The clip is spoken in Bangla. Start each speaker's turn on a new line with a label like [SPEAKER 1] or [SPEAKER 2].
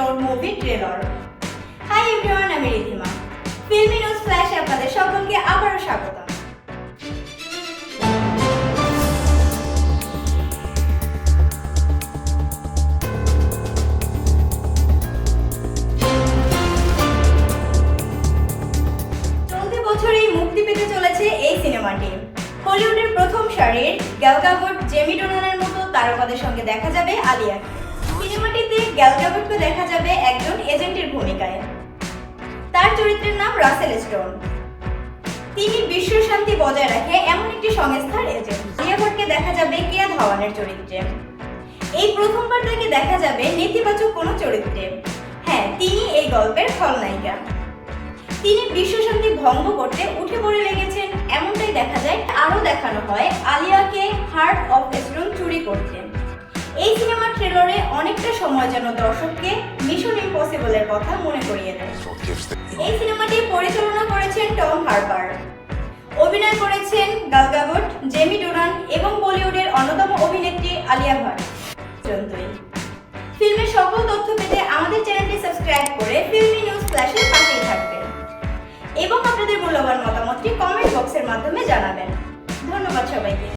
[SPEAKER 1] নোর মুভি ট্রেলার। হাই এভরিওয়ান, আমি রিধিমা। ফিল্মি নিউজ ফ্ল্যাশে আপনাদের সকলকে আবারও স্বাগতম। চলতি বছরেই মুক্তি পেতে চলেছে এই সিনেমাটি। হলিউডের প্রথম সারির গ্যাল গাডট, জেমি ডোনানের মতো তারকাদের সঙ্গে দেখা যাবে আলিয়াকে। সিনেমাটিতে গ্যাল গাডটকে দেখা যাবে একজন এজেন্টের ভূমিকায়। তার চরিত্রের নাম রাসেল স্টোন। তিনি বিশ্ব শান্তি বজায় রাখে এমন একটি সংস্থার এজেন্ট। আলিয়া ভট্টকে দেখা যাবে কেয়া ধাওয়ানের চরিত্রে। এই প্রথমবার তাকে দেখা যাবে নেতিবাচক কোনো চরিত্রে। হ্যাঁ, তিনি এই গল্পের খলনায়িকা। তিনি বিশ্ব শান্তি ভঙ্গ করতে উঠে পড়ে লেগেছেন এমনটাই দেখা যায়। আরও দেখানো হয় আলিয়াকে হার্ট অফ স্টোন চুরি করতে। এই সিনেমার ট্রেলারে অনেকটা সময় যেন দর্শককে মিশন ইম্পসিবলের কথা মনে করিয়ে দেয়। এই সিনেমাটি পরিচালনা করেছেন টম হার্পার, অভিনয় করেছেন গ্যাল গাডট, জেমি ডোনান এবং বলিউডের অন্যতম অভিনেত্রী আলিয়া ভাট। ফিল্মের সকল তথ্য পেতে আমাদের চ্যানেলটি সাবস্ক্রাইব করে ফিল্মি নিউজ ফ্ল্যাশের পাশেই থাকবেন এবং আপনাদের মূল্যবান মতামতটি কমেন্ট বক্সের মাধ্যমে জানাবেন। ধন্যবাদ সবাইকে।